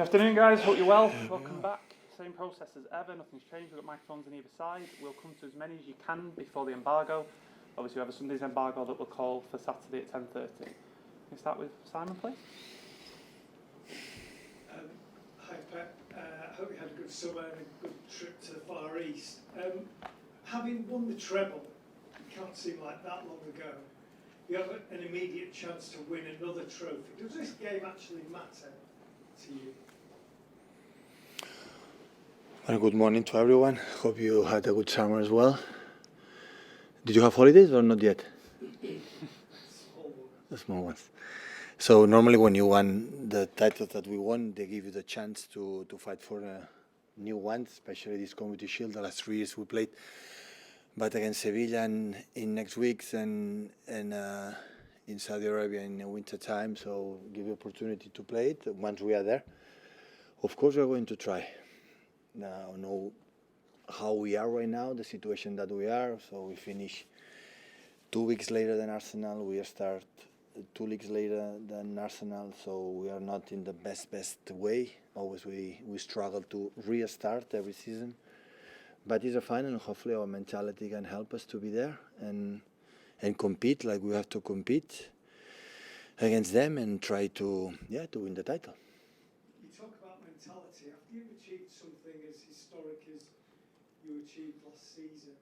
Good afternoon, guys. Hope you're well. Welcome back. Same process as ever. Nothing's changed. We've got microphones on either side. We'll come to as many as you can before the embargo. Obviously, we have a Sunday's embargo that we'll call for Saturday at 10:30. Can we start with Simon, please? Hi, Pep. I hope you had a good summer and a good trip to the Far East. Having won the treble, it can't seem like that long ago. You have an immediate chance to win another trophy. Does this game actually matter to you? Well, good morning to everyone. Hope you had a good summer as well. Did you have holidays or not yet? The small ones. So normally when you won the titles that we won, they give you the chance to fight for new ones, especially this Community Shield. The last 3 years we played, but against Sevilla in next weeks and in Saudi Arabia in the winter time. So give you opportunity to play it once we are there. Of course, we are going to try. Now know how we are right now, the situation that we are. So we finish 2 weeks later than Arsenal. We start 2 weeks later than Arsenal. So we are not in the best way. Always we struggle to restart every season. But it's a final, and hopefully our mentality can help us to be there and compete like we have to compete against them and try to win the title. You talk about mentality. After you've achieved something as historic as you achieved last season,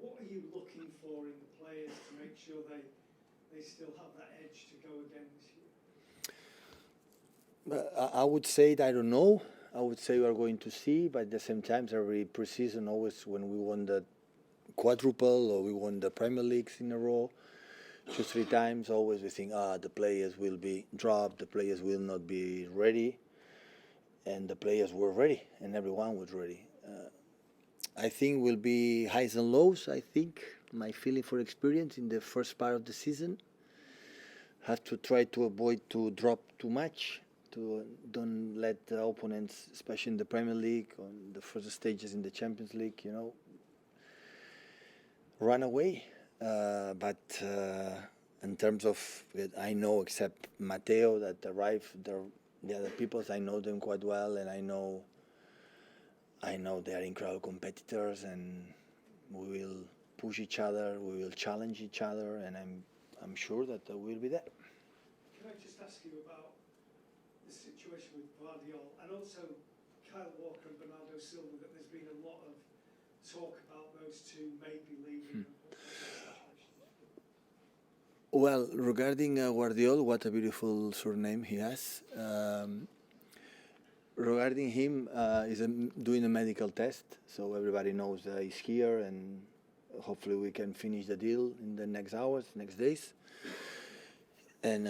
what are you looking for in the players to make sure they still have that edge to go again this year? I would say that I don't know. I would say we are going to see, but at the same time, every preseason, always when we won the quadruple or we won the Premier Leagues in a row, 2-3 times, always we think, the players will be dropped, the players will not be ready, and the players were ready, and everyone was ready. I think will be highs and lows. I think my feeling for experience in the first part of the season, have to try to avoid to drop too much. To don't let the opponents, especially in the Premier League, on the first stages in the Champions League, run away. But in terms of, I know except Matteo that arrived, the other people, I know them quite well, and I know they are incredible competitors, and we will push each other, we will challenge each other, and I'm sure that we'll be there. Can I just ask you about the situation with Gvardiol and also Kyle Walker and Bernardo Silva, that there's been a lot of talk about those two maybe leaving. Well, regarding Gvardiol, what a beautiful surname he has. Regarding him, he's doing a medical test, so everybody knows that he's here, and hopefully we can finish the deal in the next hours, next days. And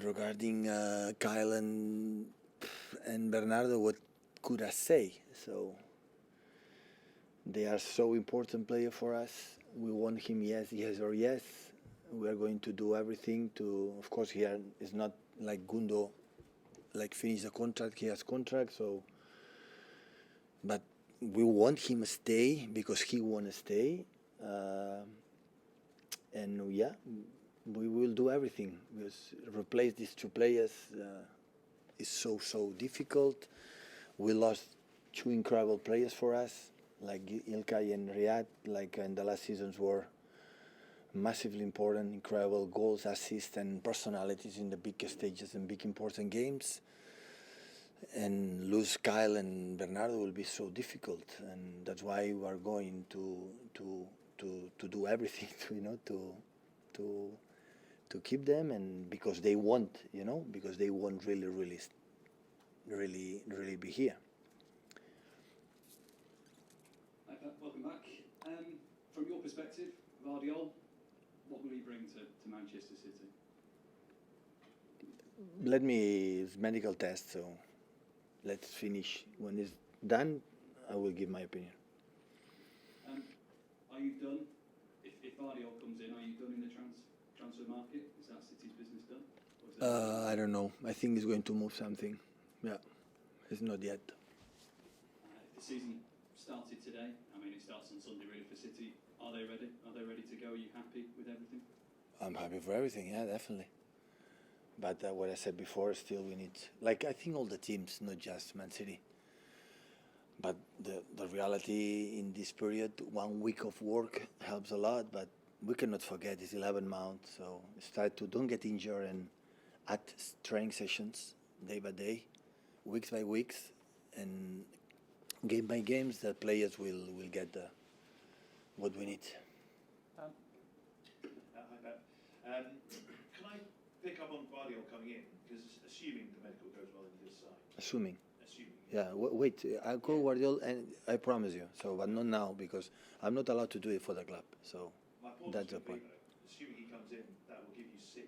regarding Kyle and Bernardo, what could I say? So they are so important player for us. We want him, yes or yes. We are going to do everything to. Of course, he is not like Gundo, like finish the contract. He has contract, so. But we want him to stay because he want to stay, and we will do everything because replace these two players is so difficult. We lost 2 incredible players for us, like Ilkay and Riyad, like in the last seasons were massively important, incredible goals, assists, and personalities in the big stages and big important games. And lose Kyle and Bernardo will be so difficult, and that's why we are going to do everything to keep them, and because they want, because they want really be here. Welcome back. From your perspective, Gvardiol, what will he bring to Manchester City? It's medical test, so let's finish. When it's done, I will give my opinion. Are you done? If Gvardiol comes in, are you done in the transfer market? Is that City's business done? I don't know. I think he's going to move something. Yeah, it's not yet. The season started today. I mean, it starts on Sunday really for City. Are they ready? Are they ready to go? Are you happy with everything? I'm happy for everything. Yeah, definitely. But what I said before, still we need, like I think all the teams, not just Man City. But the reality in this period, 1 week of work helps a lot. But we cannot forget it's 11 months, so start to don't get injured and add training sessions day by day, weeks by weeks, and game by games. The players will get what we need. Hi, Pep. Can I pick up on Gvardiol coming in? Because assuming the medical goes well on his side. Assuming. Assuming. Yeah, wait. I'll call Gvardiol, and I promise you. So, but not now because I'm not allowed to do it for the club. So My point that's the was gonna point. be, though, assuming he comes in, that will give you 6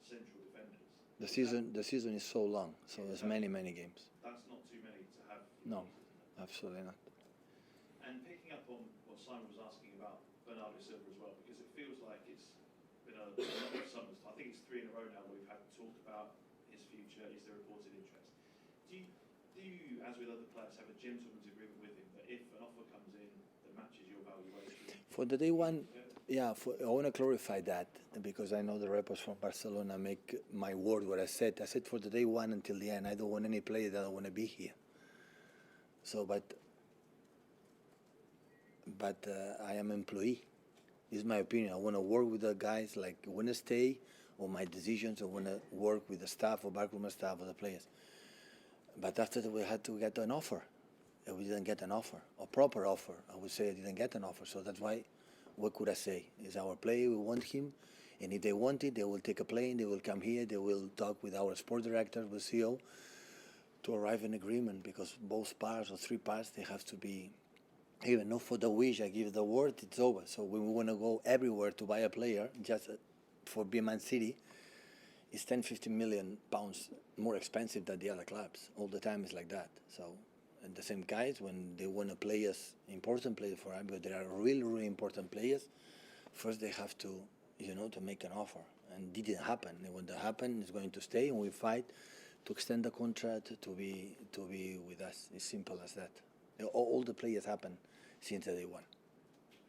central defenders. The season is so long, so there's many games. That's not too many to have. No, absolutely not. And picking up on what Simon was asking about Bernardo Silva as well, because it feels like it's been a lot of summers. I think it's 3 in a row now where we've had talk about his future. Is there reported interest? Do you, as with other players, have a gentleman's agreement with him that if an offer comes in that matches your valuation? For the day one, yeah, I want to clarify that because I know the reports from Barcelona make my word what I said. I said for the day one until the end, I don't want any player that I want to be here. So, but I am employee. This is my opinion. I want to work with the guys, like I want to stay on my decisions. I want to work with the staff or backroom staff or the players. But after that, we had to get an offer. And we didn't get an offer, a proper offer. I would say I didn't get an offer. So that's why, what could I say? It's our player, we want him. And if they want it, they will take a plane, they will come here, they will talk with our sport director, with CEO, to arrive in agreement because both parts or 3 parts, they have to be, even not for the wish, I give the word, it's over. So when we want to go everywhere to buy a player, just for being Man City, it's 10-15 million pounds more expensive than the other clubs. All the time it's like that. So, and the same guys, when they want to play us, important players for us, but there are really important players, first they have to, to make an offer. And it didn't happen. And when that happens, it's going to stay, and we fight to extend the contract to be with us. It's simple as that. All the players happen since the day one.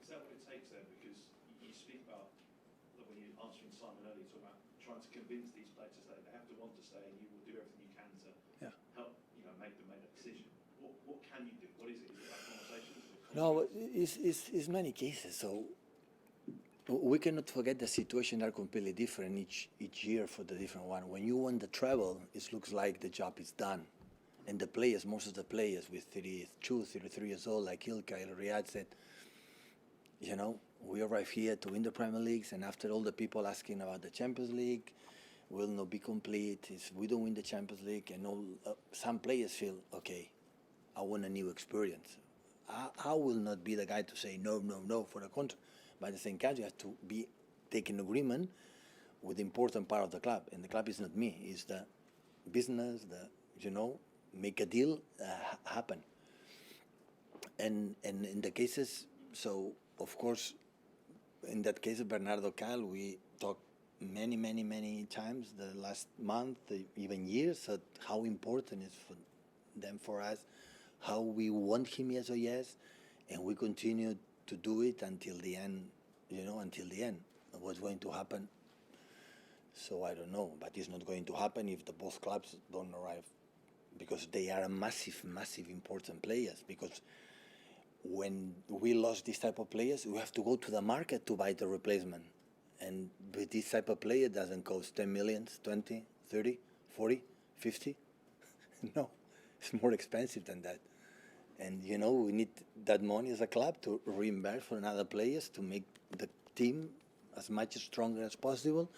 Is that what it takes then? Because you speak about, when you're answering Simon earlier, you talk about trying to convince these players to stay. They have to want to stay, and you will do everything you can to help, make them make that decision. What can you do? What is it? Is it like conversations? No, it's many cases. So we cannot forget the situation are completely different each year for the different one. When you won the treble, it looks like the job is done. And the players, most of the players with 32, 33 years old, like Ilkay, Riyad said, we arrive here to win the Premier Leagues, and after all the people asking about the Champions League, will not be complete. If we don't win the Champions League, and all, some players feel, okay, I want a new experience. I will not be the guy to say no for the contract. But at the same time, you have to be taking agreement with the important part of the club, and the club is not me. It's the business, make a deal happen. And in the cases, so of course, in that case of Bernardo Cal, we talked many times the last month, even years, how important it is for them, for us, how we want him, yes or yes, and we continue to do it until the end, until the end. What's going to happen? So I don't know, but it's not going to happen if the both clubs don't arrive, because they are massive important players. Because when we lost this type of players, we have to go to the market to buy the replacement. And with this type of player, it doesn't cost 10 million, 20, 30, 40, 50. No, it's more expensive than that. And, we need that money as a club to reimburse for another players to make the team as much stronger as possible,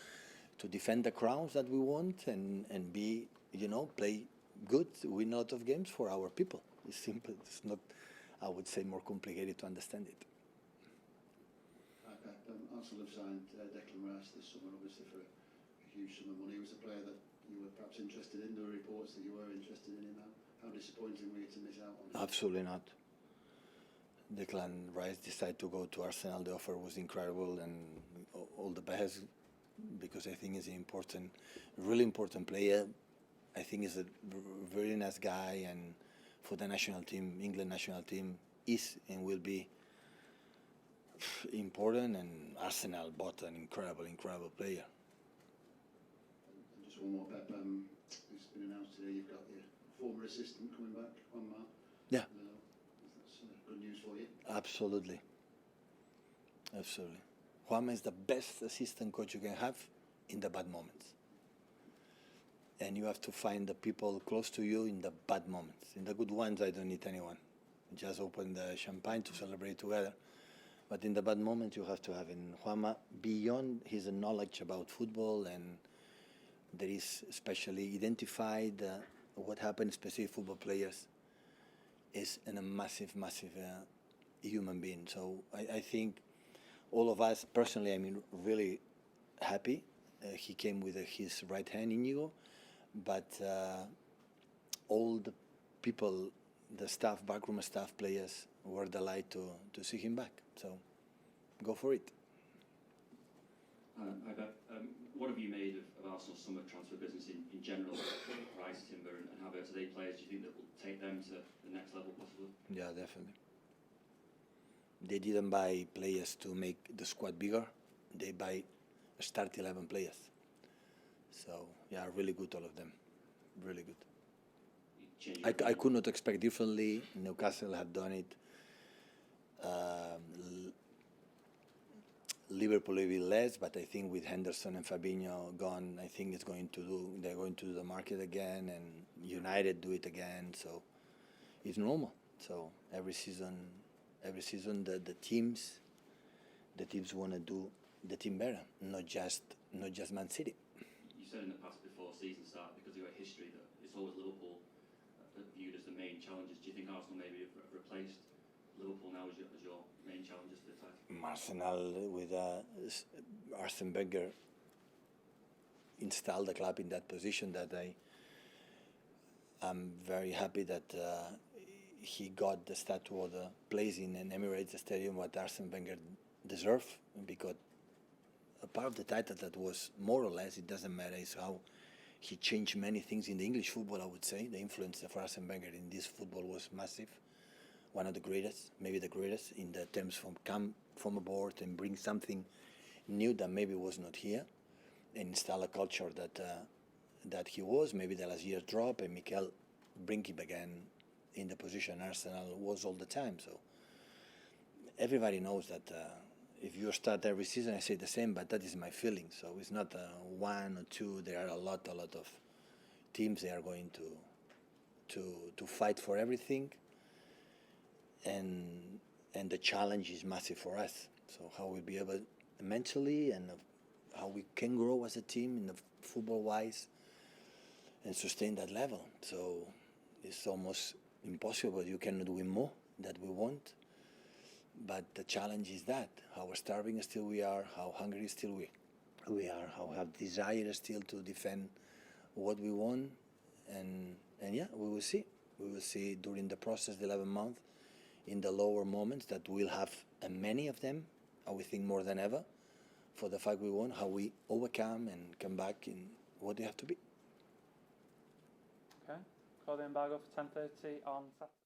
to defend the crowns that we want and be, play good, win a lot of games for our people. It's simple. It's not, I would say, more complicated to understand it. Hi, Pep. Arsenal have signed Declan Rice this summer, obviously for a huge sum of money. He was a player that you were perhaps interested in. There were reports that you were interested in him. How disappointing were you to miss out on him? Absolutely not. Declan Rice decided to go to Arsenal. The offer was incredible, and all the best, because I think he's an important, really important player. I think he's a very nice guy, and for the national team, England national team, is and will be important. And Arsenal bought an incredible player. And just just one more, Pep. It's been announced today you've got your former assistant coming back, Juanmo. Yeah. That's good news for you. Absolutely. Absolutely. Juanma is the best assistant coach you can have in the bad moments. And you have to find the people close to you in the bad moments. In the good ones, I don't need anyone. Just open the champagne to celebrate together. But in the bad moments, you have to have in Juanma, beyond his knowledge about football, and there is especially identified what happened, especially football players, is a massive, massive human being. So I think all of us, personally, I mean, really happy. He came with his right hand, Inigo, but all the people, the staff, backroom staff, players, were delighted to see him back. So go for it. Hi, Pep. What have you made of Arsenal's summer transfer business in general? Rice, Timber and Havertz, are they players do you think that will take them to the next level possibly? Yeah, definitely. They didn't buy players to make the squad bigger. They buy start 11 players. So, yeah, really good, all of them. Really good. I could not expect differently. Newcastle had done it. Liverpool a bit less, but I think with Henderson and Fabinho gone, I think they're going to do the market again, and United do it again. So it's normal. So every season the teams want to do the team better, not just Man City. You said in the past before season start, because of your history, that it's always Liverpool viewed as the main challenges. Do you think Arsenal maybe have replaced Liverpool now as your main challenges for the title? Arsenal with Arsene Wenger installed the club in that position that I'm very happy that he got the statue or the place in an Emirates Stadium what Arsene Wenger deserved, because a part of the title that was more or less, it doesn't matter, is how he changed many things in the English football. I would say the influence of Arsene Wenger in this football was massive. One of the greatest, maybe the greatest, in the terms from come from aboard and bring something new that maybe was not here, and install a culture that he was. Maybe the last year drop, and Mikel bring him again in the position Arsenal was all the time. So everybody knows that if you start every season, I say the same, but that is my feeling. So it's not one or two. There are a lot of teams. They are going to fight for everything. And the challenge is massive for us. So how we'll be able mentally, and how we can grow as a team in the football-wise and sustain that level. So it's almost impossible. You cannot win more that we want. But the challenge is that how starving still we are, how hungry still we are, how have desire still to defend what we want. And yeah, we will see. We will see during the process, the 11 months, in the lower moments that we'll have many of them, and we think more than ever, for the fact we want, how we overcome and come back in what they have to be. Okay, call the embargo for 10:30 on Saturday.